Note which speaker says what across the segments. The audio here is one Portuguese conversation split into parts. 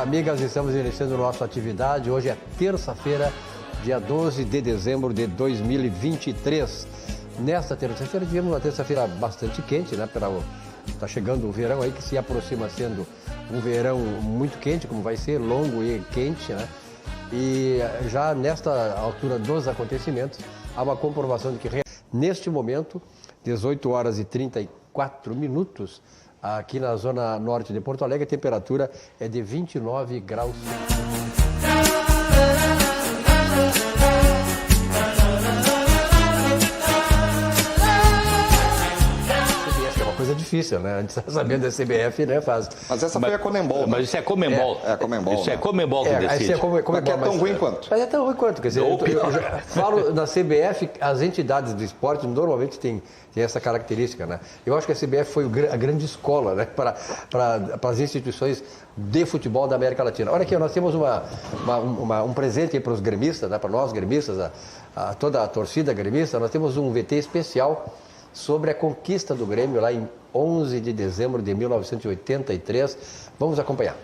Speaker 1: amigas, estamos iniciando nossa atividade. Hoje é terça-feira, dia 12 de dezembro de 2023. Nesta terça-feira tivemos uma terça-feira bastante quente, né? Está chegando o verão aí, que se aproxima sendo um verão muito quente, como vai ser, longo e quente, né? E já nesta altura dos acontecimentos, há uma comprovação de que neste momento, 18 horas e 34 minutos, aqui na zona norte de Porto Alegre, a temperatura é de 29 graus. Coisa difícil, né? A gente está sabendo da CBF, né?
Speaker 2: Mas essa foi a Comembol.
Speaker 3: Mas isso é Comembol.
Speaker 2: É a Comembol.
Speaker 3: Isso é Comembol que decide.
Speaker 1: Isso é Comembol,
Speaker 2: é tão ruim quanto?
Speaker 1: Mas é tão ruim quanto. Quer dizer, eu já falo na CBF, as entidades do esporte normalmente têm essa característica, né? Eu acho que a CBF foi a grande escola, né? Para as instituições de futebol da América Latina. Olha aqui, nós temos um presente para os gremistas, né? Para nós gremistas, toda a torcida gremista, nós temos um VT especial sobre a conquista do Grêmio lá em 11 de dezembro de 1983. Vamos acompanhar.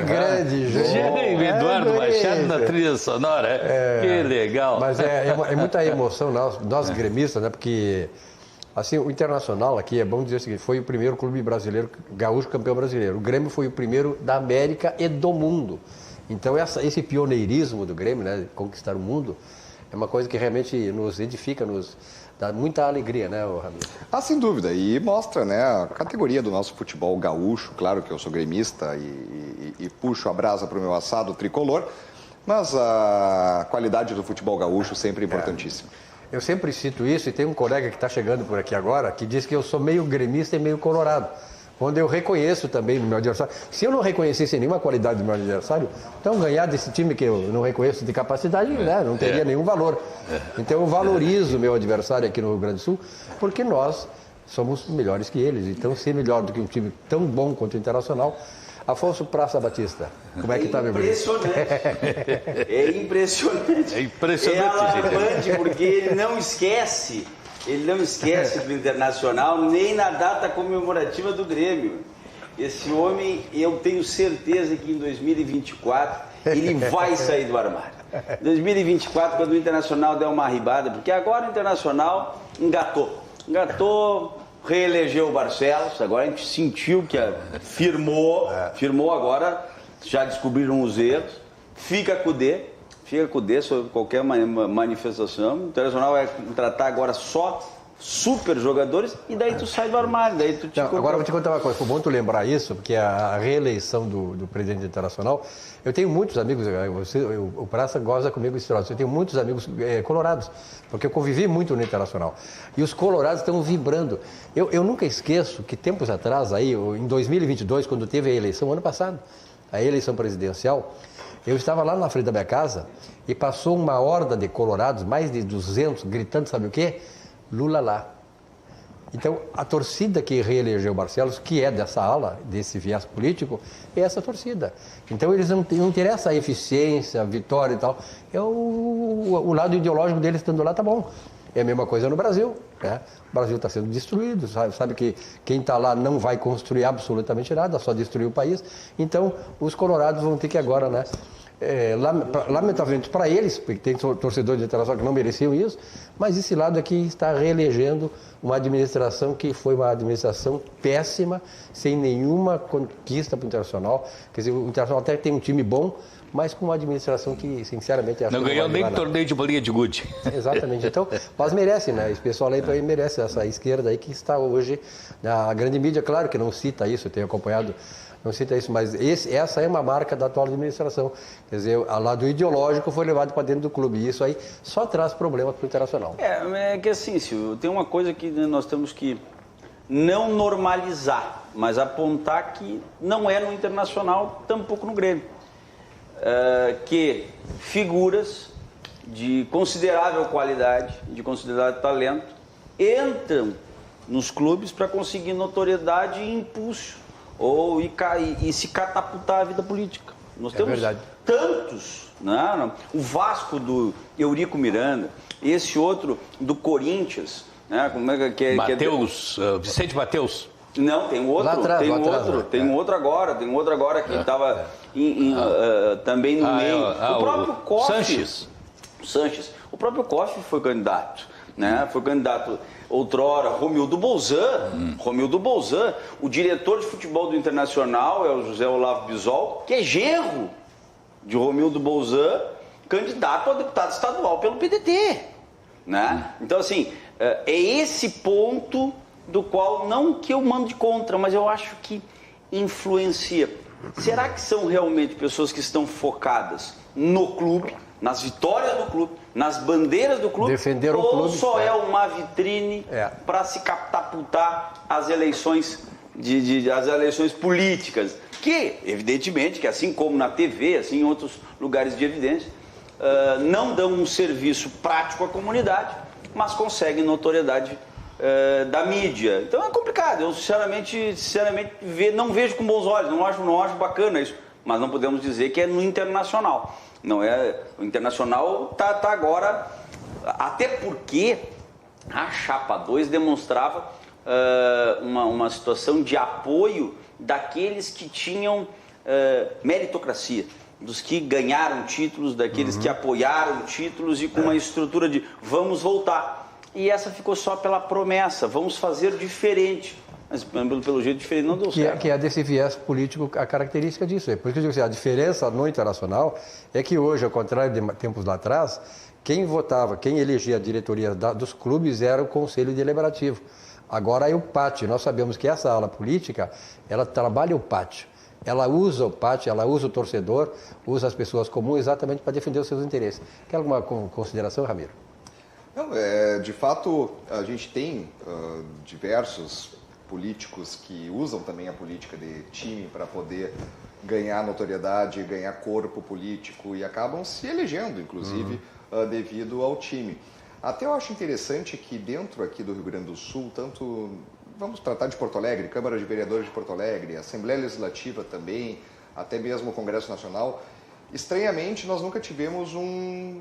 Speaker 1: Grande,
Speaker 3: Jaime Eduardo Machado na trilha sonora, que legal.
Speaker 1: Mas é muita emoção nós gremistas, né? Porque assim, o Internacional aqui, é bom dizer o seguinte, foi o primeiro clube brasileiro, gaúcho campeão brasileiro. O Grêmio foi o primeiro da América e do mundo. Então esse pioneirismo do Grêmio, né? Conquistar o mundo, é uma coisa que realmente nos edifica, nos dá muita alegria, né, Ramiro?
Speaker 2: Sem dúvida. E mostra, né, a categoria do nosso futebol gaúcho. Claro que eu sou gremista e puxo a brasa para o meu assado tricolor, mas a qualidade do futebol gaúcho sempre é importantíssima.
Speaker 1: Eu sempre cito isso e tem um colega que está chegando por aqui agora que diz que eu sou meio gremista e meio colorado. Quando eu reconheço também no meu adversário. Se eu não reconhecesse nenhuma qualidade do meu adversário, então ganhar desse time que eu não reconheço de capacidade, né, não teria nenhum valor. Então eu valorizo o meu adversário aqui no Rio Grande do Sul, porque nós somos melhores que eles. Então ser melhor do que um time tão bom quanto o Internacional. Afonso Praça Batista, como é que está, meu amigo?
Speaker 4: É impressionante.
Speaker 3: É impressionante.
Speaker 4: É alarmante, porque ele não esquece do Internacional, nem na data comemorativa do Grêmio. Esse homem, eu tenho certeza que em 2024 ele vai sair do armário. Em 2024, quando o Internacional der uma arribada, porque agora o Internacional engatou, reelegeu o Barcelos, agora a gente sentiu que firmou agora, já descobriram os erros, fica com o D sobre qualquer manifestação. O Internacional vai contratar agora só super jogadores e daí tu sai do armário, daí tu
Speaker 1: Agora eu vou te contar uma coisa, foi bom tu lembrar isso, porque a reeleição do presidente internacional, eu tenho muitos amigos, o Praça goza comigo esse troço, eu tenho muitos amigos colorados, porque eu convivi muito no Internacional, e os colorados estão vibrando. Eu nunca esqueço que tempos atrás, aí, em 2022, quando teve a eleição, ano passado, a eleição presidencial, eu estava lá na frente da minha casa e passou uma horda de colorados, mais de 200, gritando, sabe o quê? Lula lá. Então, a torcida que reelegeu o Barcelos, que é dessa ala, desse viés político, é essa torcida. Então, eles não interessam a eficiência, a vitória e tal. O lado ideológico deles estando lá tá bom. É a mesma coisa no Brasil, né? O Brasil está sendo destruído, sabe que quem está lá não vai construir absolutamente nada, só destruir o país. Então, os colorados vão ter que agora, né, lamentavelmente para eles, porque tem torcedores de Internacional que não mereciam isso, mas esse lado aqui está reelegendo uma administração que foi uma administração péssima, sem nenhuma conquista para o Internacional. Quer dizer, o Internacional até tem um time bom, mas com uma administração que, sinceramente, acho
Speaker 3: não
Speaker 1: que
Speaker 3: ganhou nem torneio de bolinha de gude.
Speaker 1: Exatamente. Então, mas merece, né? Esse pessoal aí merece, essa esquerda aí que está hoje na grande mídia, claro que não cita isso, eu tenho acompanhado, não cita isso, mas essa é uma marca da atual administração. Quer dizer, o lado ideológico foi levado para dentro do clube, e isso aí só traz problemas para o Internacional.
Speaker 4: É que assim, Silvio, tem uma coisa que nós temos que não normalizar, mas apontar que não é no Internacional, tampouco no Grêmio. Que figuras de considerável qualidade, de considerável talento, entram nos clubes para conseguir notoriedade e impulso, e se catapultar a vida política. Nós temos tantos, né? O Vasco do Eurico Miranda, esse outro do Corinthians, né? Como é que é?
Speaker 3: Mateus, Vicente Mateus.
Speaker 4: Não, tem outro, tem um outro agora que estava também no meio. O próprio Koff, Sanches. O próprio Koff foi candidato, né? Foi candidato outrora, Romildo Bolzan. Romildo Bolzan, o diretor de futebol do Internacional é o José Olavo Bisol, que é genro de Romildo Bolzan, candidato a deputado estadual pelo PDT, né? Então, assim, é esse ponto do qual, não que eu mando de contra, mas eu acho que influencia. Será que são realmente pessoas que estão focadas no clube, nas vitórias do clube, nas bandeiras do clube,
Speaker 1: defender o
Speaker 4: ou
Speaker 1: clube,
Speaker 4: só é uma vitrine para se catapultar as eleições, as eleições políticas? Que, evidentemente, que assim como na TV, assim em outros lugares de evidência, não dão um serviço prático à comunidade, mas conseguem notoriedade da mídia. Então é complicado. Eu sinceramente não vejo com bons olhos, não acho bacana isso, mas não podemos dizer que é no Internacional. Não é, o Internacional tá agora, até porque a Chapa 2 demonstrava uma situação de apoio daqueles que tinham meritocracia, dos que ganharam títulos, daqueles que apoiaram títulos e com uma estrutura de vamos voltar. E essa ficou só pela promessa, vamos fazer diferente. Mas pelo jeito diferente não deu certo.
Speaker 1: Que é desse viés político a característica disso. É por isso que eu digo assim, a diferença no Internacional é que hoje, ao contrário de tempos lá atrás, quem votava, quem elegia a diretoria dos clubes era o Conselho Deliberativo. Agora é o pátio. Nós sabemos que essa ala política, ela trabalha o pátio. Ela usa o pátio, ela usa o torcedor, usa as pessoas comuns exatamente para defender os seus interesses. Quer alguma consideração, Ramiro?
Speaker 2: Não, de fato, a gente tem diversos políticos que usam também a política de time para poder ganhar notoriedade, ganhar corpo político e acabam se elegendo, inclusive, devido ao time. Até eu acho interessante que dentro aqui do Rio Grande do Sul, tanto, vamos tratar de Porto Alegre, Câmara de Vereadores de Porto Alegre, Assembleia Legislativa também, até mesmo o Congresso Nacional, estranhamente nós nunca tivemos um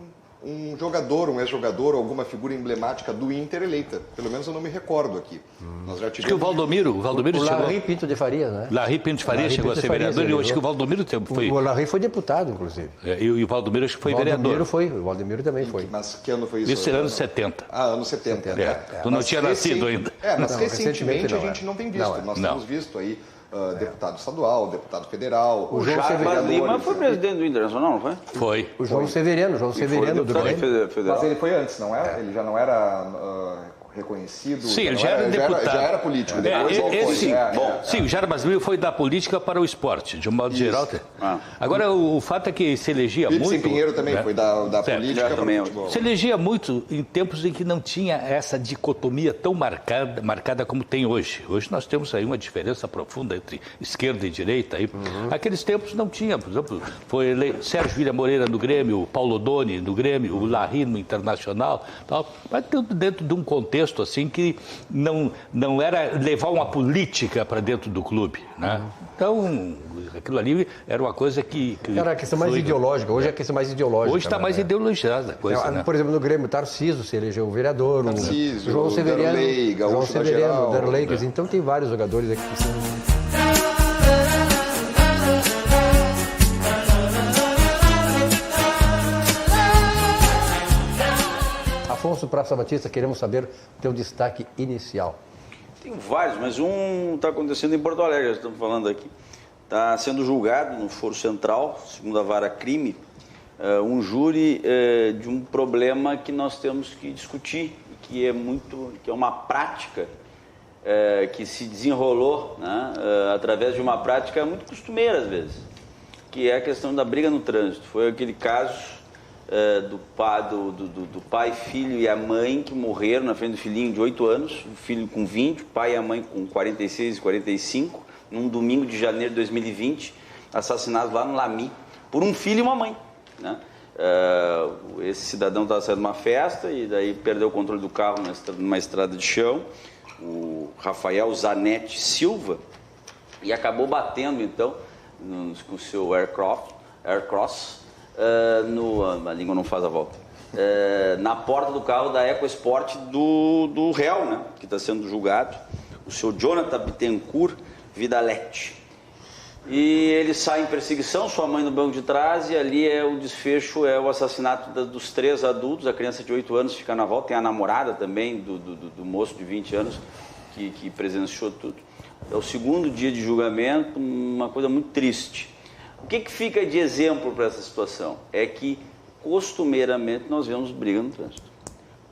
Speaker 2: jogador, um ex-jogador, alguma figura emblemática do Inter eleita. Pelo menos eu não me recordo aqui. Nós já tivemos...
Speaker 3: Acho que o Valdomiro chegou...
Speaker 1: Larry Pinto de Faria, né?
Speaker 3: Larry Pinto de Faria chegou a ser vereador e eu acho que o Valdomiro foi...
Speaker 1: O Larry foi deputado, inclusive.
Speaker 3: E o Valdomiro acho que foi vereador.
Speaker 1: O Valdemiro também foi.
Speaker 2: Mas que ano foi isso?
Speaker 3: Isso era anos 70.
Speaker 2: Anos 70. Né?
Speaker 3: Tu não tinha nascido ainda.
Speaker 2: Mas recentemente a gente não tem visto. Nós temos visto aí deputado estadual, deputado federal.
Speaker 4: O João Severiano Lima foi presidente do Internacional, não foi?
Speaker 3: Foi.
Speaker 1: O João Severiano do Grêmio.
Speaker 2: Mas ele foi antes, não é? Ele já não era reconhecido.
Speaker 3: Sim, ele já era deputado.
Speaker 2: Já era político.
Speaker 3: Sim, o Jair Brasileiro foi da política para o esporte, de um modo geral. Agora, o fato é que se elegia muito...
Speaker 2: Felipe Pinheiro também foi da política para o futebol.
Speaker 3: Se elegia muito em tempos em que não tinha essa dicotomia tão marcada como tem hoje. Hoje nós temos aí uma diferença profunda entre esquerda e direita. Aqueles tempos não tinha. Por exemplo, foi Sérgio Vila Moreira no Grêmio, o Paulo Doni no Grêmio, o Larry no Internacional, tal. Mas tudo dentro de um contexto assim que não era levar uma política para dentro do clube, né? Então, aquilo ali era uma coisa que
Speaker 1: era a questão mais ideológica. Hoje é a questão mais ideológica.
Speaker 3: Hoje está mais ideologizada a coisa, né?
Speaker 1: Por exemplo, no Grêmio, Tarcísio se elegeu o vereador, o João
Speaker 2: Severiano,
Speaker 1: Derlei, então tem vários jogadores aqui que são... Afonso Praça Batista, queremos saber o teu destaque inicial.
Speaker 4: Tem vários, mas um está acontecendo em Porto Alegre, já estamos falando aqui. Está sendo julgado no Foro Central, segunda vara crime, um júri de um problema que nós temos que discutir, que é uma prática que se desenrolou, né, através de uma prática muito costumeira às vezes, que é a questão da briga no trânsito. Foi aquele caso do pai, filho e a mãe que morreram na frente do filhinho de 8 anos, o filho com 20, o pai e a mãe com 46 e 45, num domingo de janeiro de 2020, assassinados lá no Lamy, por um filho e uma mãe, né? Esse cidadão estava saindo de uma festa e daí perdeu o controle do carro numa estrada de chão, o Rafael Zanetti Silva, e acabou batendo então com o seu Aircross, a língua não faz a volta, na porta do carro da EcoSport do réu, né, que está sendo julgado, o seu Jonathan Bittencourt Vidalete. E ele sai em perseguição, sua mãe no banco de trás, e ali o desfecho é o assassinato dos 3 adultos, a criança de 8 anos fica na volta, tem a namorada também do moço de 20 anos que presenciou tudo. É o segundo dia de julgamento, uma coisa muito triste. O que fica de exemplo para essa situação? É que, costumeiramente, nós vemos briga no trânsito.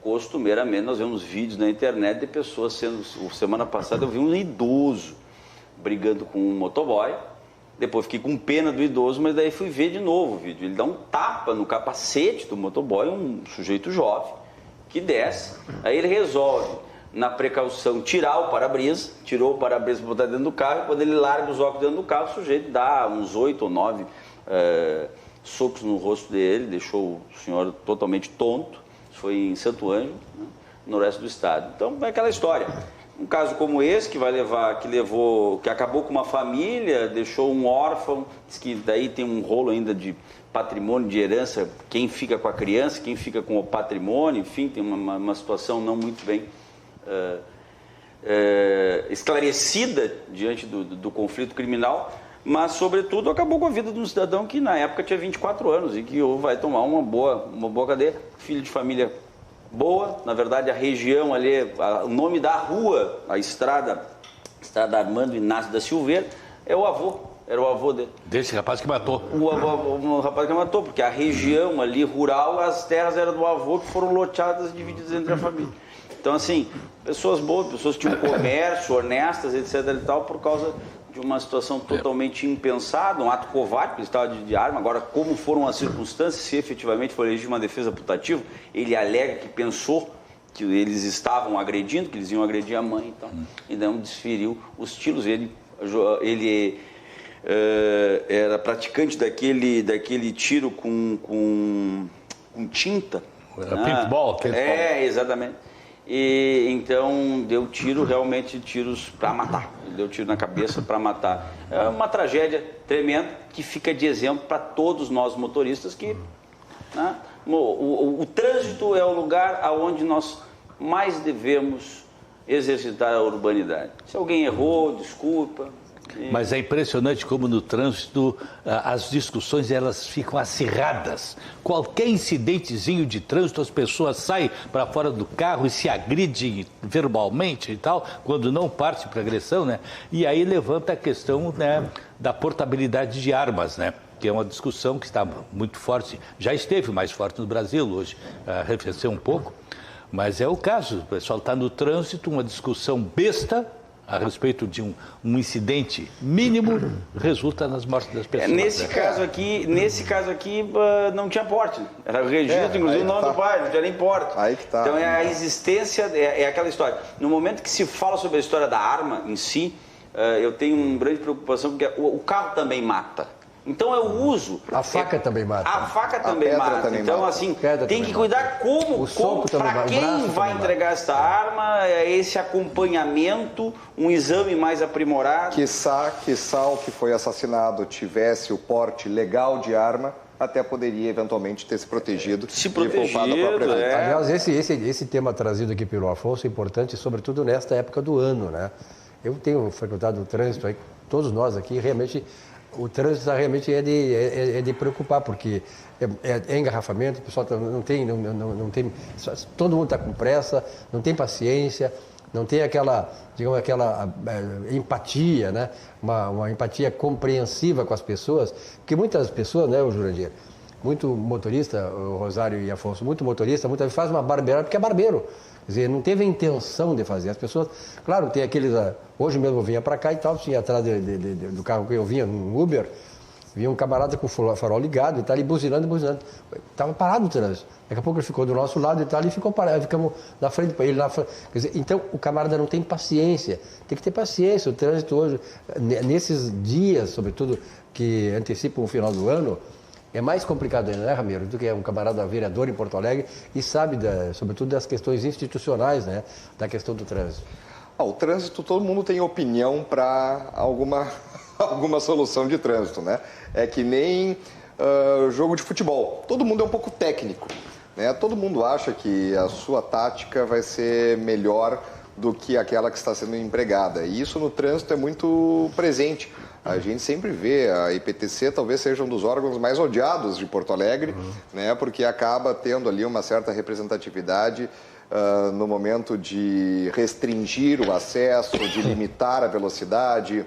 Speaker 4: Costumeiramente, nós vemos vídeos na internet de pessoas sendo... Semana passada eu vi um idoso brigando com um motoboy, depois fiquei com pena do idoso, mas daí fui ver de novo o vídeo. Ele dá um tapa no capacete do motoboy, um sujeito jovem, que desce, aí ele resolve, na precaução, tirar o para-brisa, tirou o para-brisa para botar dentro do carro, e quando ele larga os óculos dentro do carro, o sujeito dá uns 8 ou 9 socos no rosto dele, deixou o senhor totalmente tonto. Isso foi em Santo Ângelo, né, no noroeste do estado. Então, é aquela história. Um caso como esse, que acabou com uma família, deixou um órfão, diz que daí tem um rolo ainda de patrimônio, de herança, quem fica com a criança, quem fica com o patrimônio, enfim, tem uma situação não muito bem esclarecida diante do conflito criminal, mas, sobretudo, acabou com a vida de um cidadão que, na época, tinha 24 anos e que vai tomar uma boa cadeia, filho de família boa. Na verdade, a região ali, o nome da rua, a estrada Armando Inácio da Silveira, era o avô dele.
Speaker 3: Desse rapaz que matou.
Speaker 4: O rapaz que matou, porque a região ali rural, as terras eram do avô, que foram loteadas e divididas entre a família. Então, assim, pessoas boas, pessoas que tinham comércio, honestas, etc. e tal, por causa de uma situação totalmente impensada, um ato covarde, porque ele estava de arma. Agora, como foram as circunstâncias, se efetivamente foi legítima defesa putativa, ele alega que pensou que eles estavam agredindo, que eles iam agredir a mãe, então, e não desferiu os tiros. Ele era praticante daquele tiro com tinta.
Speaker 3: Paintball.
Speaker 4: Exatamente. E então deu tiros para matar. Ele deu tiro na cabeça para matar. É uma tragédia tremenda que fica de exemplo para todos nós motoristas que, né, o trânsito é o lugar aonde nós mais devemos exercitar a urbanidade. Se alguém errou, desculpa.
Speaker 3: Mas é impressionante como no trânsito as discussões elas ficam acirradas. Qualquer incidentezinho de trânsito, as pessoas saem para fora do carro e se agridem verbalmente e tal, quando não parte para agressão, né? E aí levanta a questão, né, da portabilidade de armas, né? Que é uma discussão que está muito forte, já esteve mais forte no Brasil, hoje arrefeceu um pouco, mas é o caso. O pessoal está no trânsito, uma discussão besta a respeito de um incidente mínimo, resulta nas mortes das pessoas.
Speaker 4: Nesse caso aqui não tinha porte. Era registro, inclusive o nome do pai, não tinha nem porte.
Speaker 2: Aí que tá.
Speaker 4: Então a existência, é aquela história. No momento que se fala sobre a história da arma em si, eu tenho uma grande preocupação, porque o carro também mata. Então é o uso.
Speaker 1: A faca também mata.
Speaker 4: A faca também mata.
Speaker 2: Também
Speaker 4: então,
Speaker 2: mata.
Speaker 4: assim, tem que cuidar para quem vai entregar esta arma, esse acompanhamento, um exame mais aprimorado.
Speaker 2: Quiçá o que foi assassinado tivesse o porte legal de arma, até poderia eventualmente ter se protegido
Speaker 4: e poupado
Speaker 2: a própria vida.
Speaker 1: Aliás, esse tema trazido aqui pelo Afonso é importante, sobretudo nesta época do ano, né? Eu tenho frequentado o trânsito aí, todos nós aqui, realmente o trânsito realmente é de preocupar, porque é engarrafamento, o pessoal não tem, todo mundo está com pressa, não tem paciência, não tem aquela, digamos, aquela empatia, né? Uma empatia compreensiva com as pessoas, porque muitas pessoas, né, o Jurandir, muito motorista, o Rosário e Afonso, muito motorista, muitas vezes faz uma barbeirada porque é barbeiro. Quer dizer, não teve a intenção de fazer. As pessoas, claro, tem aqueles... Hoje mesmo eu vinha para cá e tal, tinha atrás do carro que eu vinha, no Uber, vinha um camarada com o farol ligado e tá ali buzinando. Estava parado o trânsito. Daqui a pouco ele ficou do nosso lado e tal, e ficou parado. Ficamos na frente para ele. Quer dizer, então, o camarada não tem paciência. Tem que ter paciência. O trânsito hoje, nesses dias, sobretudo, que antecipam o final do ano, é mais complicado ainda, né, Ramiro, do que um camarada vereador em Porto Alegre e sabe, sobretudo, das questões institucionais, né, da questão do trânsito.
Speaker 2: O trânsito, todo mundo tem opinião para alguma solução de trânsito, né? É que nem jogo de futebol. Todo mundo é um pouco técnico, né? Todo mundo acha que a sua tática vai ser melhor do que aquela que está sendo empregada. E isso no trânsito é muito presente. A gente sempre vê, a IPTC talvez seja um dos órgãos mais odiados de Porto Alegre, né, porque acaba tendo ali uma certa representatividade no momento de restringir o acesso, de limitar a velocidade,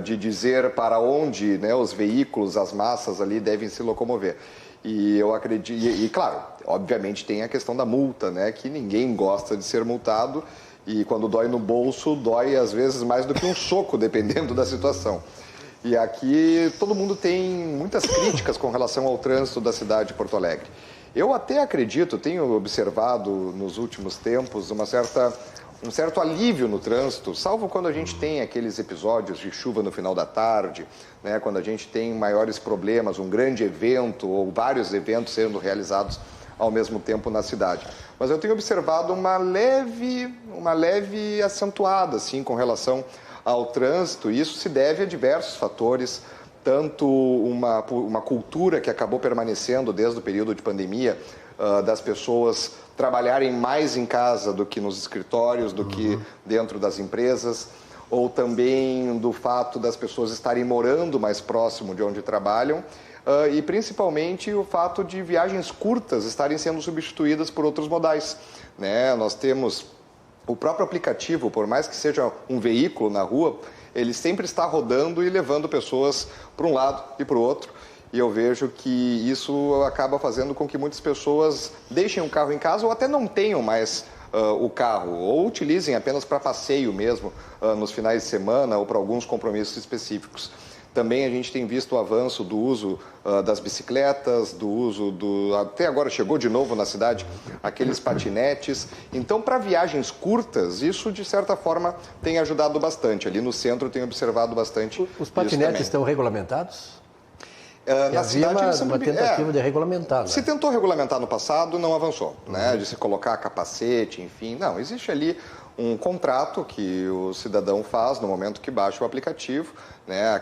Speaker 2: de dizer para onde, né, os veículos, as massas ali devem se locomover. E eu acredito, e claro, obviamente tem a questão da multa, né, que ninguém gosta de ser multado. E quando dói no bolso, dói às vezes mais do que um soco, dependendo da situação. E aqui todo mundo tem muitas críticas com relação ao trânsito da cidade de Porto Alegre. Eu até acredito, tenho observado nos últimos tempos um certo alívio no trânsito, salvo quando a gente tem aqueles episódios de chuva no final da tarde, né, quando a gente tem maiores problemas, um grande evento ou vários eventos sendo realizados ao mesmo tempo na cidade. Mas eu tenho observado uma leve acentuada, assim, com relação ao trânsito, e isso se deve a diversos fatores, tanto uma cultura que acabou permanecendo desde o período de pandemia, das pessoas trabalharem mais em casa do que nos escritórios, do que dentro das empresas, ou também do fato das pessoas estarem morando mais próximo de onde trabalham, e principalmente o fato de viagens curtas estarem sendo substituídas por outros modais, né? Nós temos o próprio aplicativo, por mais que seja um veículo na rua, ele sempre está rodando e levando pessoas para um lado e para o outro. E eu vejo que isso acaba fazendo com que muitas pessoas deixem o carro em casa ou até não tenham mais o carro, ou utilizem apenas para passeio mesmo, nos finais de semana ou para alguns compromissos específicos. Também a gente tem visto o avanço do uso das bicicletas, do uso até agora chegou de novo na cidade, aqueles patinetes. Então, para viagens curtas, isso de certa forma tem ajudado bastante. Ali no centro eu tenho observado bastante.
Speaker 1: Os patinetes estão regulamentados?
Speaker 2: Na cidade,
Speaker 1: uma tentativa de regulamentar. Né?
Speaker 2: Se tentou regulamentar no passado, não avançou, né? De se colocar capacete, enfim. Não, existe ali um contrato que o cidadão faz no momento que baixa o aplicativo, né?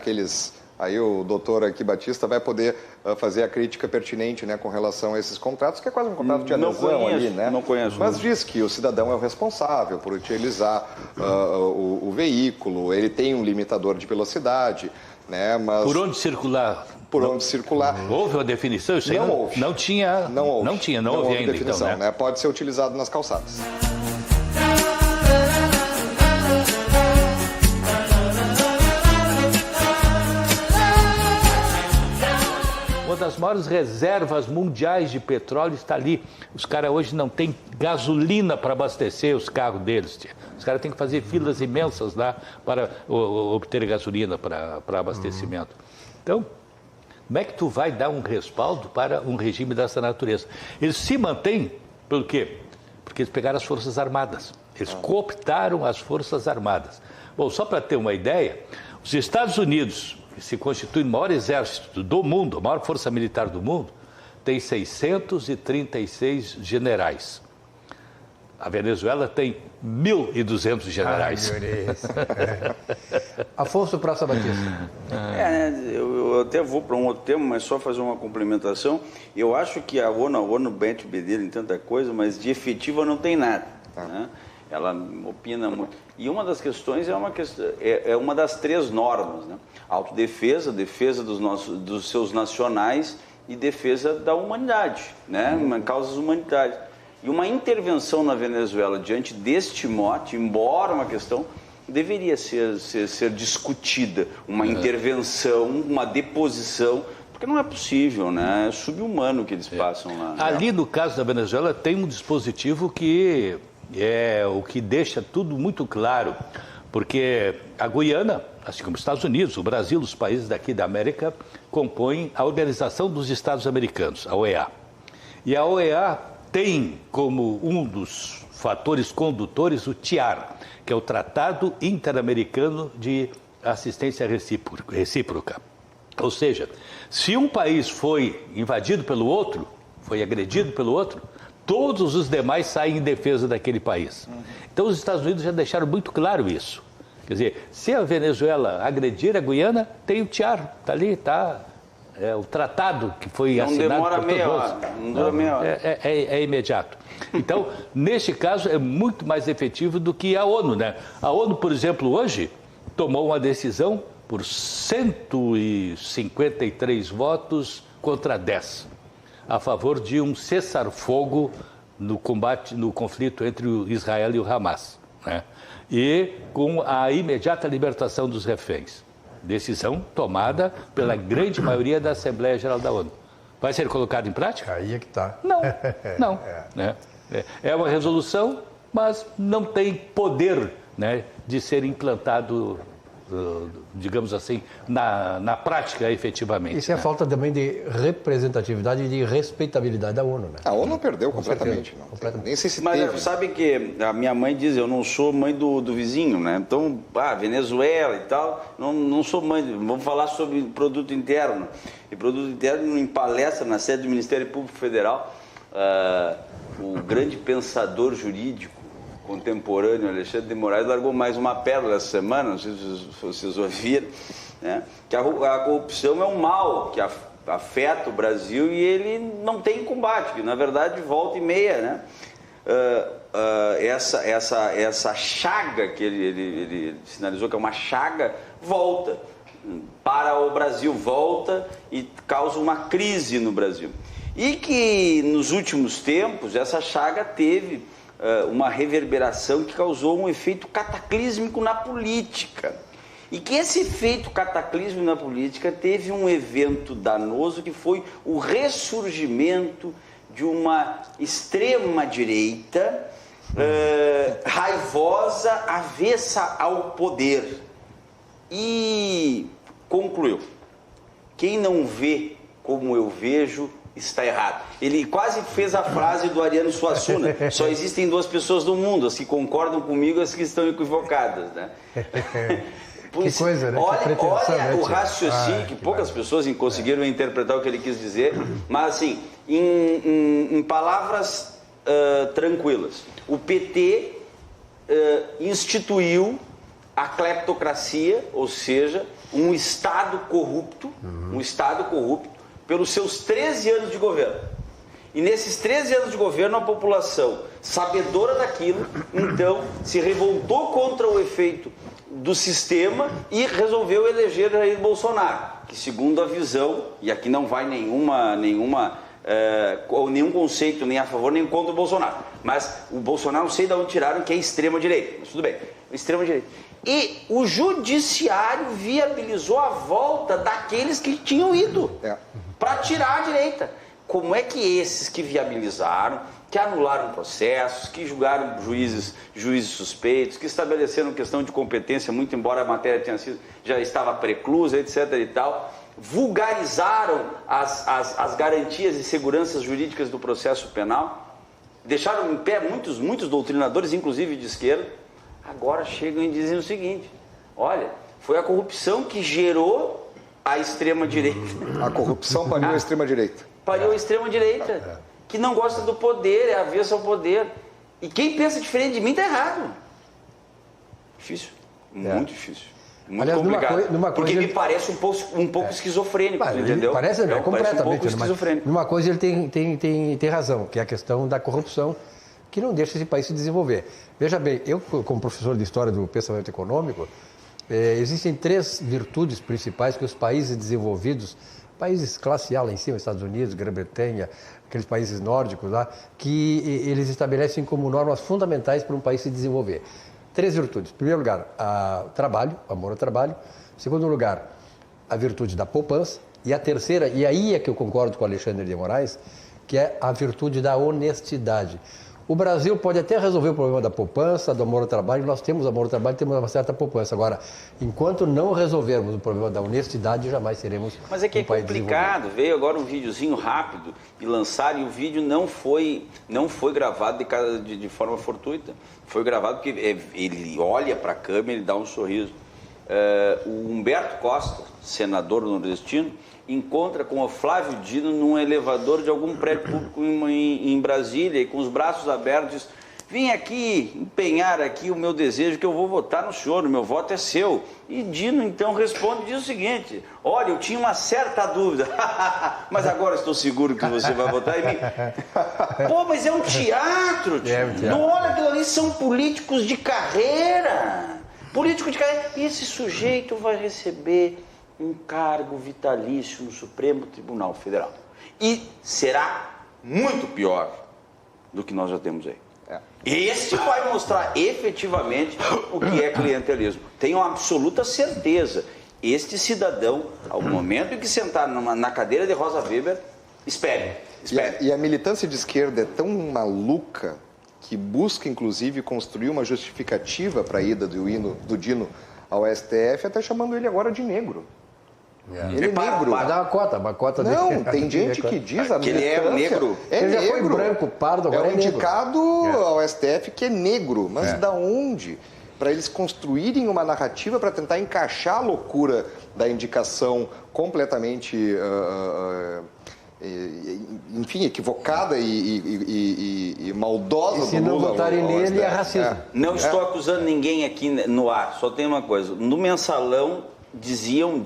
Speaker 2: Aí o doutor aqui Batista vai poder fazer a crítica pertinente, né, com relação a esses contratos, que é quase um contrato de adesão ali, né?
Speaker 4: Não conheço.
Speaker 2: Mas diz que o cidadão é o responsável por utilizar o veículo, ele tem um limitador de velocidade, né? Mas
Speaker 3: por onde circular?
Speaker 2: Por onde circular.
Speaker 3: Houve uma definição? Isso aí
Speaker 2: não houve.
Speaker 3: Não houve ainda,
Speaker 2: definição,
Speaker 3: então,
Speaker 2: né? Pode ser utilizado nas calçadas.
Speaker 3: Uma das maiores reservas mundiais de petróleo está ali. Os caras hoje não têm gasolina para abastecer os carros deles. Tia. Os caras têm que fazer filas imensas lá para obter gasolina para abastecimento. Então, como é que tu vai dar um respaldo para um regime dessa natureza? Eles se mantêm, por quê? Porque eles pegaram as Forças Armadas. Eles cooptaram as Forças Armadas. Bom, só para ter uma ideia, os Estados Unidos, que se constitui o maior exército do mundo, a maior força militar do mundo, tem 636 generais. A Venezuela tem 1.200 generais.
Speaker 1: Afonso Praça Batista.
Speaker 4: Eu até vou para um outro tema, mas só fazer uma complementação. Eu acho que a ONU mete o bedelho em tanta coisa, mas de efetiva não tem nada. Né? ela opina muito. E uma das questões é uma das 3 normas, né? Autodefesa, defesa dos seus nacionais e defesa da humanidade, né? Causas humanitárias. E uma intervenção na Venezuela diante deste mote, embora uma questão, deveria ser discutida. Uma intervenção, uma deposição, porque não é possível, né? É subhumano o que eles passam lá.
Speaker 3: Ali, no caso da Venezuela, tem um dispositivo que é o que deixa tudo muito claro, porque a Guiana, assim como os Estados Unidos, o Brasil, os países daqui da América, compõem a Organização dos Estados Americanos, a OEA. E a OEA tem como um dos fatores condutores o TIAR, que é o Tratado Interamericano de Assistência Recíproca. Ou seja, se um país foi invadido pelo outro, foi agredido pelo outro, todos os demais saem em defesa daquele país. Então os Estados Unidos já deixaram muito claro isso. Quer dizer, se a Venezuela agredir a Guiana, tem o TIAR, está ali, está... É o tratado que foi assinado por todos.
Speaker 4: Não dura meia hora.
Speaker 3: É imediato. Então, neste caso, é muito mais efetivo do que a ONU, né? A ONU, por exemplo, hoje, tomou uma decisão por 153 votos contra 10, a favor de um cessar-fogo no conflito entre o Israel e o Hamas, né? E com a imediata libertação dos reféns. Decisão tomada pela grande maioria da Assembleia Geral da ONU. Vai ser colocado em prática?
Speaker 1: Aí é que está.
Speaker 3: Não. Né? É uma resolução, mas não tem poder, né, de ser implantado, digamos assim, na prática efetivamente.
Speaker 1: Isso é a falta também de representatividade e de respeitabilidade da ONU, né?
Speaker 2: A ONU perdeu completamente. Nem sei se teve.
Speaker 4: Mas sabe que a minha mãe diz, eu não sou mãe do vizinho, né? Então, Venezuela e tal, não sou mãe. Vamos falar sobre produto interno. E produto interno, em palestra na sede do Ministério Público Federal, o grande pensador jurídico contemporâneo Alexandre de Moraes largou mais uma pérola essa semana, não sei se vocês ouviram, né? Que a corrupção é um mal que afeta o Brasil e ele não tem combate, que na verdade volta e meia, né? Essa chaga que ele sinalizou que é uma chaga, volta para o Brasil, volta e causa uma crise no Brasil. E que nos últimos tempos essa chaga teve uma reverberação que causou um efeito cataclísmico na política. E que esse efeito cataclísmico na política teve um evento danoso que foi o ressurgimento de uma extrema-direita raivosa, avessa ao poder. E concluiu: quem não vê como eu vejo está errado. Ele quase fez a frase do Ariano Suassuna: só existem 2 pessoas no mundo, as que concordam comigo e as que estão equivocadas, né?
Speaker 1: Que coisa, né?
Speaker 4: Olha o raciocínio, que poucas pessoas conseguiram interpretar o que ele quis dizer, mas assim, em palavras tranquilas, o PT instituiu a cleptocracia, ou seja, um Estado corrupto, pelos seus 13 anos de governo. E nesses 13 anos de governo, a população, sabedora daquilo, então se revoltou contra o efeito do sistema e resolveu eleger Jair Bolsonaro, que segundo a visão, e aqui não vai nenhum conceito nem a favor nem contra o Bolsonaro, mas o Bolsonaro, não sei de onde tiraram, que é extrema-direita, mas tudo bem, extrema-direita. E o judiciário viabilizou a volta daqueles que tinham ido para tirar a direita. Como é que esses que viabilizaram, que anularam processos, que julgaram juízes suspeitos, que estabeleceram questão de competência, muito embora a matéria já estava preclusa, etc. e tal, vulgarizaram as garantias e seguranças jurídicas do processo penal, deixaram em pé muitos doutrinadores, inclusive de esquerda, agora chegam e dizem o seguinte: olha, foi a corrupção que gerou a extrema-direita.
Speaker 2: A corrupção pariu a extrema-direita.
Speaker 4: Pariu a extrema-direita, que não gosta do poder, é avessa ao poder. E quem pensa diferente de mim está errado. Difícil, muito difícil. Muito
Speaker 1: Aliás,
Speaker 4: complicado, porque me parece um pouco esquizofrênico, entendeu?
Speaker 1: Parece completamente.
Speaker 4: Um pouco esquizofrênico.
Speaker 1: Numa coisa ele tem razão, que é a questão da corrupção, que não deixa esse país se desenvolver. Veja bem, eu, como professor de História do Pensamento Econômico, existem 3 virtudes principais que os países desenvolvidos, países classe A lá em cima, Estados Unidos, Grã-Bretanha, aqueles países nórdicos lá, que eles estabelecem como normas fundamentais para um país se desenvolver. 3 virtudes. Em primeiro lugar, trabalho, amor ao trabalho. Em segundo lugar, a virtude da poupança. E a terceira, e aí é que eu concordo com o Alexandre de Moraes, que é a virtude da honestidade. O Brasil pode até resolver o problema da poupança, do amor ao trabalho. Nós temos amor ao trabalho, temos uma certa poupança. Agora, enquanto não resolvermos o problema da honestidade, jamais seremos
Speaker 4: Mas é que
Speaker 1: um país
Speaker 4: complicado. Veio agora um videozinho rápido e lançaram, e o vídeo não foi gravado de forma fortuita. Foi gravado porque ele olha para a câmera, ele dá um sorriso. O Humberto Costa, senador nordestino, encontra com o Flávio Dino num elevador de algum prédio público em Brasília, e com os braços abertos, diz: vim aqui empenhar aqui o meu desejo que eu vou votar no senhor, o meu voto é seu. E Dino então responde, diz o seguinte: olha, eu tinha uma certa dúvida, mas agora estou seguro que você vai votar em mim. Pô, mas é um teatro, tio. Não, olha, aquilo ali são políticos de carreira. Político de carreira. E esse sujeito vai receber um cargo vitalício no Supremo Tribunal Federal. E será muito pior do que nós já temos aí. Esse vai mostrar efetivamente o que é clientelismo. Tenho absoluta certeza. Este cidadão, ao momento em que sentar na cadeira de Rosa Weber, espere.
Speaker 2: E a militância de esquerda é tão maluca que busca, inclusive, construir uma justificativa para a ida do Dino ao STF, até chamando ele agora de negro. Ele é negro.
Speaker 1: Vai dar uma cota
Speaker 2: Não, tem gente que diz
Speaker 4: que ele é negro.
Speaker 1: Ele já foi branco, pardo, agora é
Speaker 2: indicado ao STF que é negro. Mas da onde? Para eles construírem uma narrativa para tentar encaixar a loucura da indicação completamente, enfim, equivocada e maldosa do Lula.
Speaker 1: Se não votarem nele, é racismo.
Speaker 4: Não estou acusando ninguém aqui no ar, só tem uma coisa. No mensalão, diziam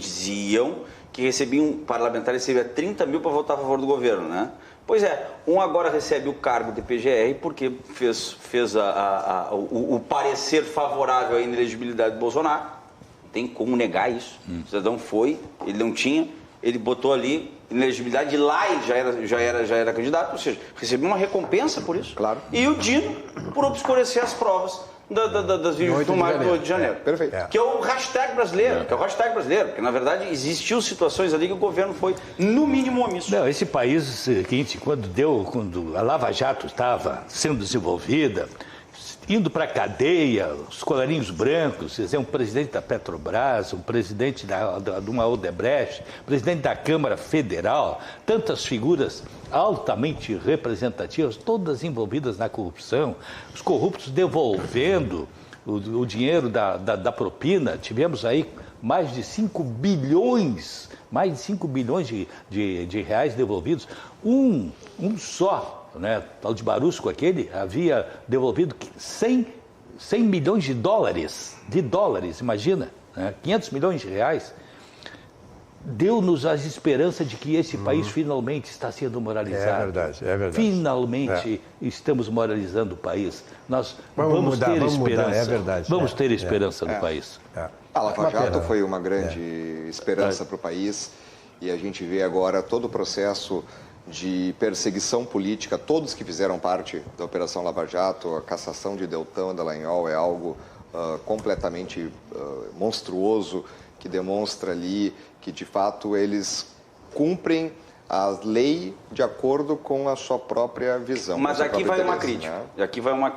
Speaker 4: que um parlamentar recebia 30 mil para votar a favor do governo, né? Pois é, um agora recebe o cargo de PGR porque fez o parecer favorável à inelegibilidade do Bolsonaro. Não tem como negar isso. O cidadão foi, ele não tinha, ele botou ali inelegibilidade, e lá ele já era candidato, ou seja, recebeu uma recompensa por isso.
Speaker 2: Claro.
Speaker 4: E o Dino por obscurecer as provas das filmagens do 8 de janeiro.
Speaker 2: Perfeito.
Speaker 4: Que é o hashtag brasileiro, porque na verdade existiu situações ali que o governo foi no mínimo omisso.
Speaker 3: Não, esse país seguinte, quando a Lava Jato estava sendo desenvolvida, indo para a cadeia, os colarinhos brancos, um presidente da Petrobras, um presidente de uma Odebrecht, presidente da Câmara Federal, tantas figuras altamente representativas, todas envolvidas na corrupção, os corruptos devolvendo o dinheiro da propina. Tivemos aí mais de 5 bilhões de reais devolvidos. Um só, né, tal de Barusco, aquele, havia devolvido 100 milhões de dólares, imagina, né, 500 milhões de reais. Deu-nos as esperanças de que esse país finalmente está sendo moralizado.
Speaker 1: É verdade.
Speaker 3: Finalmente estamos moralizando o país. Nós vamos ter esperança.
Speaker 1: Mudar, é verdade.
Speaker 3: Vamos ter esperança no país.
Speaker 2: A Lava Jato foi uma grande esperança para o país, e a gente vê agora todo o processo de perseguição política. Todos que fizeram parte da Operação Lava Jato, a cassação de Deltan Dallagnol é algo completamente monstruoso, que demonstra ali que, de fato, eles cumprem a lei de acordo com a sua própria visão.
Speaker 4: Mas aqui vai uma crítica. Né? Aqui vai uma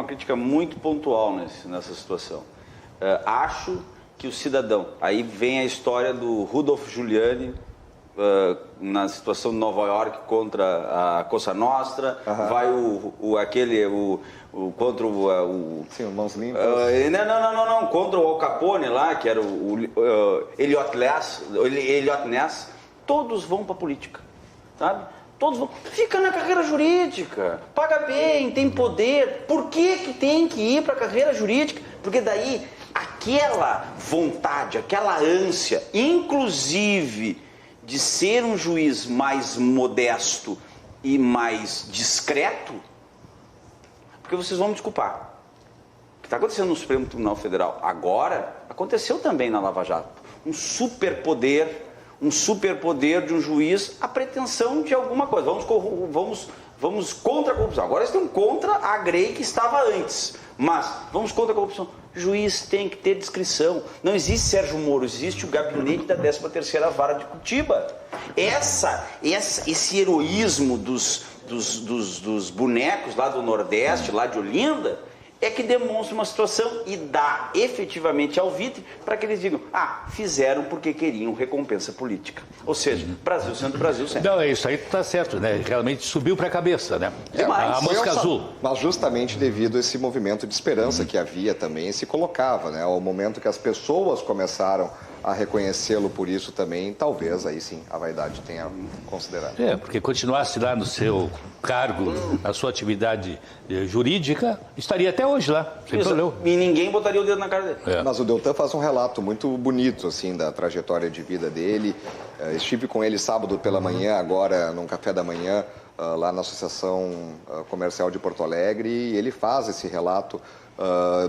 Speaker 4: crítica muito pontual nessa situação. Acho que o cidadão... Aí vem a história do Rudolph Giuliani, na situação de Nova York contra a Cosa Nostra, vai contra o...
Speaker 2: Sim, o Mãos Limpas.
Speaker 4: Não, contra o Al Capone lá, que era o Elliot Ness. Todos vão para a política, sabe? Todos vão... Fica na carreira jurídica, paga bem, tem poder. Por que tem que ir para a carreira jurídica? Porque daí aquela vontade, aquela ânsia, inclusive de ser um juiz mais modesto e mais discreto, Porque vocês vão me desculpar. O que está acontecendo no Supremo Tribunal Federal agora, aconteceu também na Lava Jato. Um superpoder de um juiz, a pretensão de alguma coisa. Vamos contra a corrupção. Agora eles estão contra a Grey que estava antes. Mas vamos contra a corrupção. O juiz tem que ter discrição. Não existe Sérgio Moro, existe o gabinete da 13ª Vara de Curitiba. Esse heroísmo dos bonecos lá do Nordeste, lá de Olinda, é que demonstra uma situação e dá efetivamente ao vítima para que eles digam, fizeram porque queriam recompensa política. Ou seja, Brasil sendo Brasil sempre.
Speaker 3: Não, isso aí está certo, né? Realmente subiu para a cabeça, né?
Speaker 4: Demais.
Speaker 3: A mosca azul.
Speaker 2: Mas justamente devido a esse movimento de esperança que havia também, se colocava, né? Ao momento que as pessoas começaram a reconhecê-lo por isso também, talvez aí sim a vaidade tenha considerado.
Speaker 3: Porque continuasse lá no seu cargo, a sua atividade jurídica, estaria até hoje lá, sem problema.
Speaker 4: E ninguém botaria o dedo na cara dele.
Speaker 2: Mas o Deltan faz um relato muito bonito, assim, da trajetória de vida dele. Estive com ele sábado pela manhã, agora num café da manhã, lá na Associação Comercial de Porto Alegre, e ele faz esse relato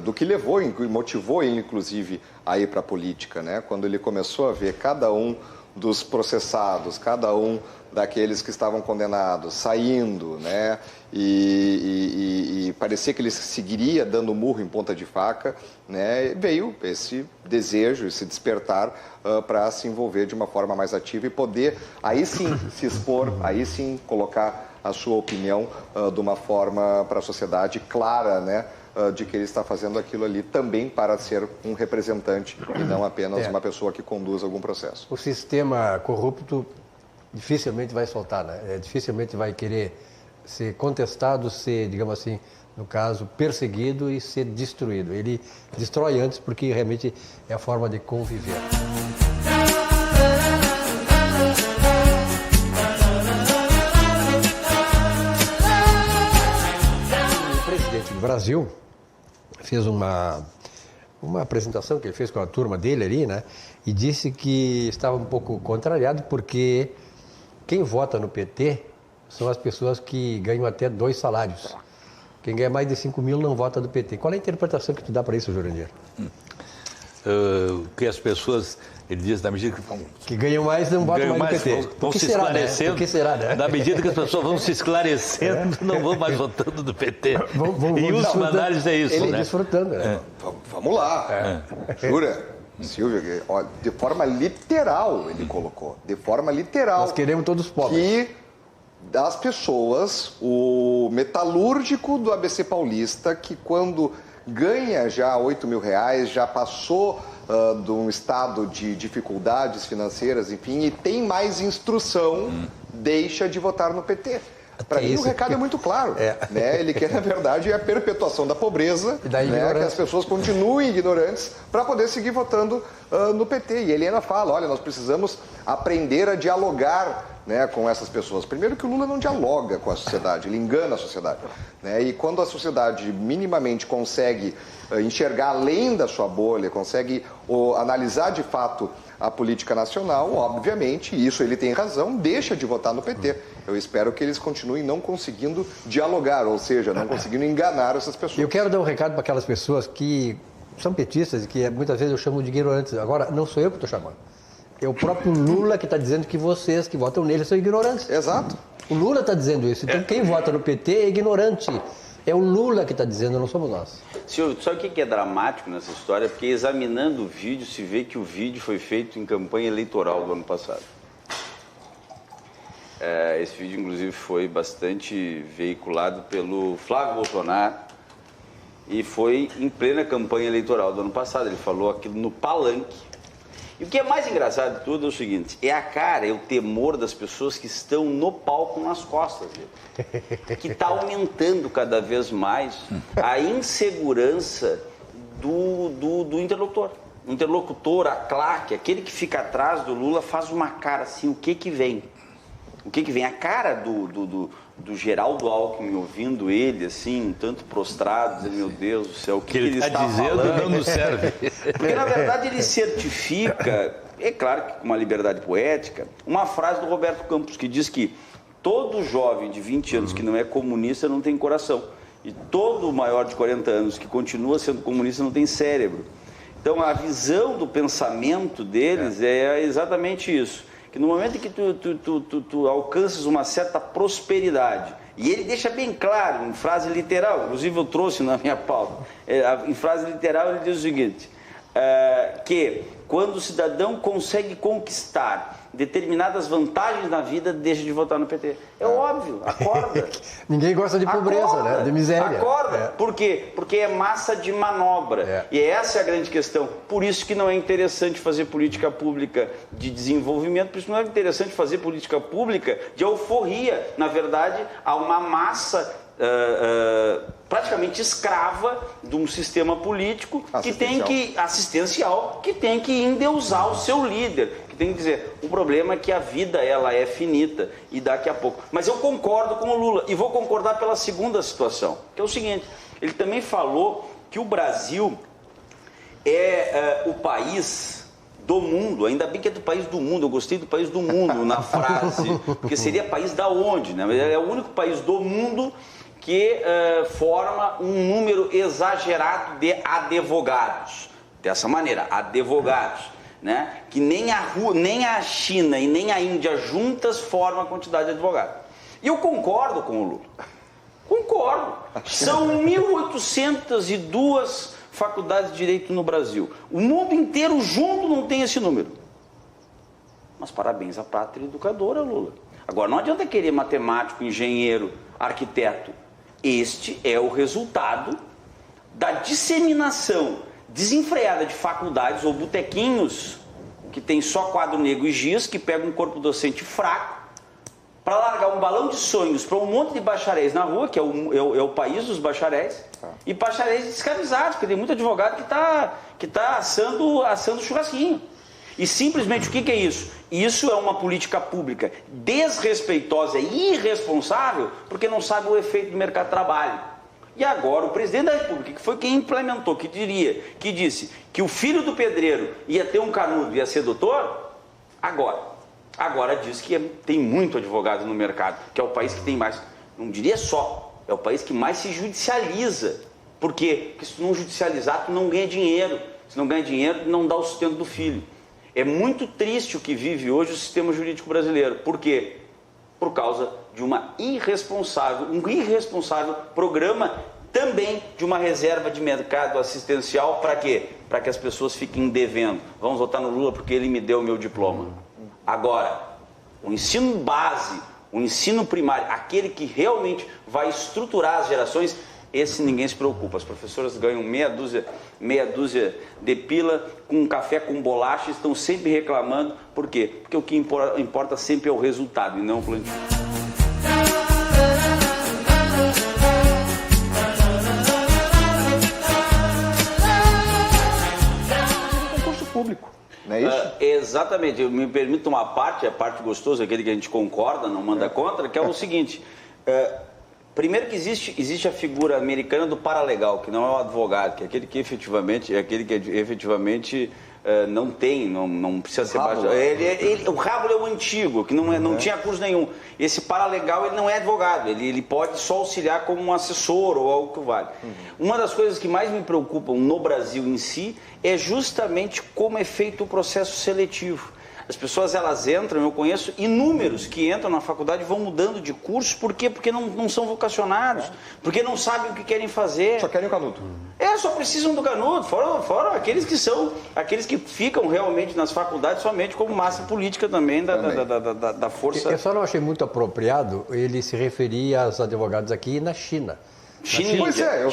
Speaker 2: do que levou e motivou ele, inclusive, a ir para a política, né? Quando ele começou a ver cada um dos processados, cada um daqueles que estavam condenados saindo, né? E parecia que ele seguiria dando murro em ponta de faca, né? Veio esse desejo, esse despertar para se envolver de uma forma mais ativa e poder, aí sim, se expor, aí sim colocar a sua opinião de uma forma para a sociedade clara, né? De que ele está fazendo aquilo ali também para ser um representante e não apenas uma pessoa que conduz algum processo.
Speaker 1: O sistema corrupto dificilmente vai soltar, né? Dificilmente vai querer ser contestado, ser, digamos assim, no caso, perseguido e ser destruído. Ele destrói antes porque realmente é a forma de conviver. O presidente do Brasil fez uma apresentação que ele fez com a turma dele ali, né? E disse que estava um pouco contrariado porque quem vota no PT são as pessoas que ganham até 2 salários. Quem ganha mais de 5 mil não vota do PT. Qual é a interpretação que tu dá para isso, Jurandir?
Speaker 3: Que as pessoas, ele diz, na medida
Speaker 1: que ganham mais não votam mais no PT.
Speaker 3: Vão se esclarecendo.
Speaker 1: Por que será, né?
Speaker 3: Na medida que as pessoas vão se esclarecendo, não vão mais votando do PT.
Speaker 1: Em
Speaker 3: última análise é isso,
Speaker 1: ele
Speaker 3: né?
Speaker 1: Desfrutando, né?
Speaker 2: Vamos lá. Jura? Silvio, de forma literal ele colocou. De forma literal.
Speaker 1: Nós queremos todos os pobres.
Speaker 2: Que das pessoas, o metalúrgico do ABC Paulista, que quando ganha já 8 mil reais, já passou de um estado de dificuldades financeiras, enfim, e tem mais instrução, deixa de votar no PT. Para mim, o recado é muito claro. Né? Ele quer, na verdade, a perpetuação da pobreza, né? Que as pessoas continuem ignorantes para poder seguir votando no PT. E ele ainda fala, olha, nós precisamos aprender a dialogar, né, com essas pessoas. Primeiro que o Lula não dialoga com a sociedade, ele engana a sociedade. Né? E quando a sociedade minimamente consegue enxergar além da sua bolha, consegue analisar de fato a política nacional, obviamente, e isso ele tem razão, deixa de votar no PT. Eu espero que eles continuem não conseguindo dialogar, ou seja, não conseguindo enganar essas pessoas.
Speaker 1: Eu quero dar um recado para aquelas pessoas que são petistas e que muitas vezes eu chamo de ignorantes. Agora, não sou eu que estou chamando. É o próprio Lula que está dizendo que vocês que votam nele são ignorantes.
Speaker 2: Exato.
Speaker 1: O Lula está dizendo isso. Então, quem vota no PT é ignorante. É o Lula que está dizendo, não somos nós.
Speaker 4: Senhor, sabe o que é dramático nessa história? Porque examinando o vídeo, se vê que o vídeo foi feito em campanha eleitoral do ano passado. Esse vídeo, inclusive, foi bastante veiculado pelo Flávio Bolsonaro e foi em plena campanha eleitoral do ano passado. Ele falou aquilo no palanque. E o que é mais engraçado de tudo é o seguinte, é a cara, é o temor das pessoas que estão no palco nas costas dele, que está aumentando cada vez mais a insegurança do interlocutor. O interlocutor, a claque, aquele que fica atrás do Lula faz uma cara assim, o que vem? O que vem? A cara do Geraldo Alckmin ouvindo ele, assim, um tanto prostrado, dizendo, meu Deus do céu, o que ele está
Speaker 3: dizendo
Speaker 4: falando?
Speaker 3: Não nos serve.
Speaker 4: Porque, na verdade, ele certifica, é claro que com uma liberdade poética, uma frase do Roberto Campos, que diz que todo jovem de 20 anos que não é comunista não tem coração. E todo maior de 40 anos que continua sendo comunista não tem cérebro. Então, a visão do pensamento deles é exatamente isso. Que no momento em que tu alcanças uma certa prosperidade, e ele deixa bem claro, em frase literal, inclusive eu trouxe na minha pauta, em frase literal ele diz o seguinte, que quando o cidadão consegue conquistar determinadas vantagens na vida, deixa de votar no PT. É óbvio, acorda.
Speaker 1: Ninguém gosta de pobreza,
Speaker 4: acorda,
Speaker 1: né? De miséria.
Speaker 4: Acorda. Por quê? Porque é massa de manobra. E essa é a grande questão. Por isso que não é interessante fazer política pública de desenvolvimento, por isso não é interessante fazer política pública de euforia. Na verdade, há uma massa praticamente escrava de um sistema político assistencial que tem que endeusar o seu líder, que tem que dizer, o problema é que a vida ela é finita e daqui a pouco. Mas eu concordo com o Lula e vou concordar pela segunda situação, que é o seguinte, ele também falou que o Brasil é o país do mundo, ainda bem que é do país do mundo, eu gostei do país do mundo na frase, porque seria país da onde, né? É o único país do mundo que forma um número exagerado de advogados. Dessa maneira, advogados, né? Que nem a China e nem a Índia juntas formam a quantidade de advogados. E eu concordo com o Lula. Concordo. São 1.802 faculdades de direito no Brasil. O mundo inteiro junto não tem esse número. Mas parabéns à pátria educadora, Lula. Agora, não adianta querer matemático, engenheiro, arquiteto. Este é o resultado da disseminação desenfreada de faculdades ou botequinhos que tem só quadro negro e giz, que pega um corpo docente fraco para largar um balão de sonhos para um monte de bacharéis na rua, que é o país dos bacharéis, e bacharéis escravizados, porque tem muito advogado que tá assando churrasquinho. E simplesmente o que é isso? Isso é uma política pública desrespeitosa e irresponsável porque não sabe o efeito do mercado de trabalho. E agora o presidente da República, que foi quem implementou, que disse que o filho do pedreiro ia ter um canudo, ia ser doutor, agora diz que tem muito advogado no mercado, que é o país que tem mais, não diria só, é o país que mais se judicializa. Por quê? Porque se tu não judicializar, tu não ganha dinheiro. Se não ganha dinheiro, não dá o sustento do filho. É muito triste o que vive hoje o sistema jurídico brasileiro. Por quê? Por causa de um irresponsável programa também de uma reserva de mercado assistencial. Para quê? Para que as pessoas fiquem devendo. Vamos votar no Lula porque ele me deu o meu diploma. Agora, o ensino base, o ensino primário, aquele que realmente vai estruturar as gerações, esse ninguém se preocupa. As professoras ganham meia dúzia de pila com um café com bolacha, estão sempre reclamando. Por quê? Porque o que importa sempre é o resultado e não o plantio.
Speaker 2: Concurso público, não é isso?
Speaker 4: Exatamente. Eu me permito uma parte, a parte gostosa, aquele que a gente concorda, não manda contra, que é o seguinte... Primeiro que existe a figura americana do paralegal, que não é o advogado, que é aquele que efetivamente não precisa ser bacharel. O rabo é o antigo, que não tinha curso nenhum. Esse paralegal, ele não é advogado, ele pode só auxiliar como um assessor ou algo que vale. Uma das coisas que mais me preocupam no Brasil em si é justamente como é feito o processo seletivo. As pessoas, elas entram, eu conheço inúmeros que entram na faculdade e vão mudando de curso. Por quê? Porque não são vocacionados, porque não sabem o que querem fazer.
Speaker 2: Só querem o canudo.
Speaker 4: Só precisam do canudo, fora aqueles que ficam realmente nas faculdades somente como massa política também da força.
Speaker 1: Eu só não achei muito apropriado ele se referir aos advogados aqui na China.
Speaker 4: China e Índia.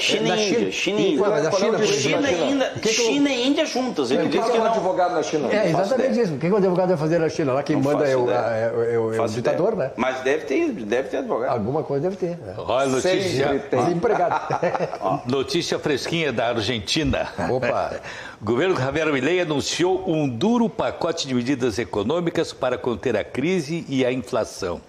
Speaker 4: China e Índia juntas.
Speaker 2: Ele diz que é um advogado na China.
Speaker 1: É exatamente isso. O que o advogado vai fazer na China? Lá quem manda é o ditador, né?
Speaker 4: Mas deve ter advogado.
Speaker 1: Alguma coisa deve ter.
Speaker 3: Olha, notícia.
Speaker 1: Desempregado.
Speaker 3: Notícia fresquinha da Argentina.
Speaker 1: Opa!
Speaker 3: O governo Javier Milei anunciou um duro pacote de medidas econômicas para conter a crise e a inflação.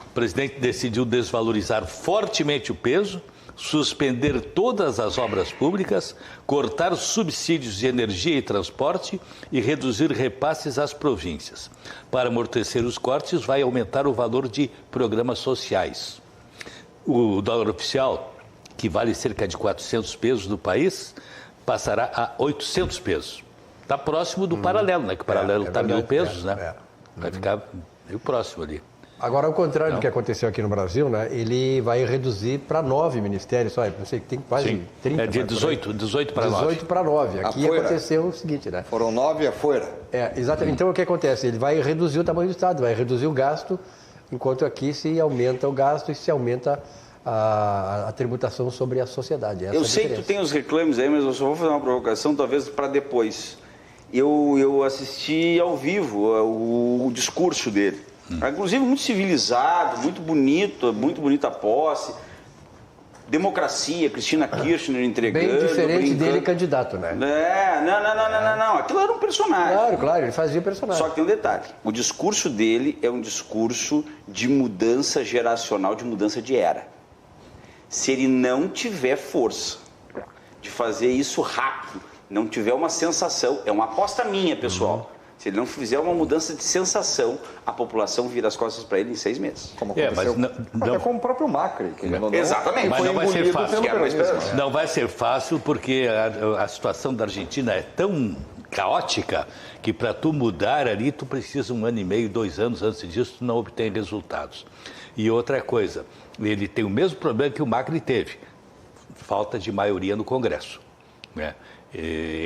Speaker 3: O presidente decidiu desvalorizar fortemente o peso, suspender todas as obras públicas, cortar subsídios de energia e transporte e reduzir repasses às províncias. Para amortecer os cortes, vai aumentar o valor de programas sociais. O dólar oficial, que vale cerca de 400 pesos no país, passará a 800 pesos. Está próximo do paralelo, né? Que o paralelo está 1.000 pesos, né? Vai ficar meio próximo ali.
Speaker 1: Agora, ao contrário do que aconteceu aqui no Brasil, né? Ele vai reduzir para 9 ministérios, só, não sei, tem quase 30.
Speaker 3: É de 18 para 9.
Speaker 1: 18 para 9. Aqui aconteceu o seguinte, né?
Speaker 2: Foram 9 afuera.
Speaker 1: Exatamente. Então, o que acontece? Ele vai reduzir o tamanho do Estado, vai reduzir o gasto, enquanto aqui se aumenta o gasto e se aumenta a tributação sobre a sociedade.
Speaker 4: Eu sei que tu tem os reclames aí, mas eu só vou fazer uma provocação, talvez para depois. Eu assisti ao vivo o discurso dele. Inclusive muito civilizado, muito bonita a posse. Democracia, Cristina Kirchner entregando.
Speaker 1: Bem diferente
Speaker 4: brincando.
Speaker 1: dele candidato, né?
Speaker 4: Não. Aquilo era um personagem.
Speaker 1: Claro, ele fazia personagem.
Speaker 4: Só que tem um detalhe. O discurso dele é um discurso de mudança geracional, de mudança de era. Se ele não tiver força de fazer isso rápido, não tiver uma sensação, é uma aposta minha, pessoal. Se ele não fizer uma mudança de sensação, a população vira as costas para ele em 6 meses.
Speaker 2: Como aconteceu até com o próprio Macri.
Speaker 4: Exatamente.
Speaker 3: Mas não vai ser fácil.
Speaker 4: Não
Speaker 3: vai ser fácil porque a situação da Argentina é tão caótica que para tu mudar ali, tu precisa 1 ano e meio, 2 anos antes disso, tu não obtém resultados. E outra coisa, ele tem o mesmo problema que o Macri teve, falta de maioria no Congresso, né?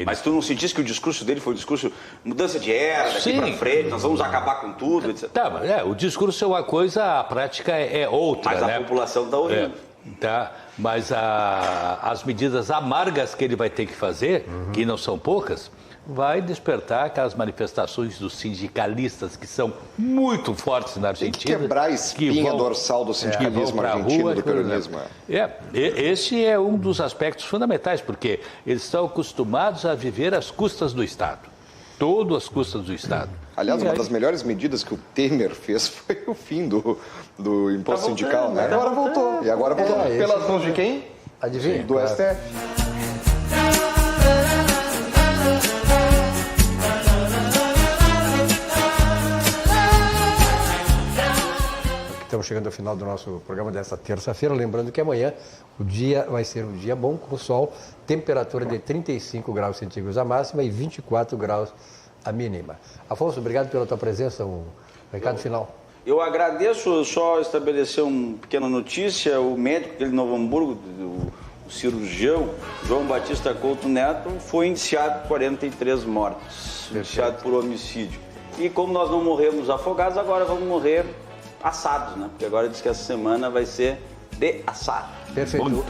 Speaker 4: Mas tu não sentiste que o discurso dele foi um discurso mudança de era, daqui para frente, nós vamos acabar com tudo, etc.
Speaker 3: Tá, o discurso é uma coisa, a prática é outra,
Speaker 4: mas
Speaker 3: né?
Speaker 4: A população está ouvindo.
Speaker 3: Tá, mas as medidas amargas que ele vai ter que fazer, que não são poucas, vai despertar aquelas manifestações dos sindicalistas que são muito fortes na Argentina.
Speaker 2: Tem que quebrar a espinha dorsal do sindicalismo argentino, do peronismo.
Speaker 3: Esse é um dos aspectos fundamentais, porque eles estão acostumados a viver às custas do Estado. Todas as custas do Estado.
Speaker 2: Aliás, uma das melhores medidas que o Temer fez foi o fim do imposto sindical, né? Agora voltou. E agora voltou pelas mãos de quem?
Speaker 1: Adivinha?
Speaker 2: Do STF.
Speaker 1: Estamos chegando ao final do nosso programa desta terça-feira, lembrando que amanhã o dia vai ser um dia bom com sol, temperatura de 35 graus centígrados a máxima e 24 graus a mínima. Afonso, obrigado pela tua presença, um recado final.
Speaker 4: Eu agradeço, só estabelecer uma pequena notícia, o médico de Novo Hamburgo, o cirurgião João Batista Couto Neto, foi indiciado por 43 mortes, indiciado por homicídio. E como nós não morremos afogados, agora vamos morrer assados, né? Porque agora diz que essa semana vai ser de assado.
Speaker 1: Perfeito.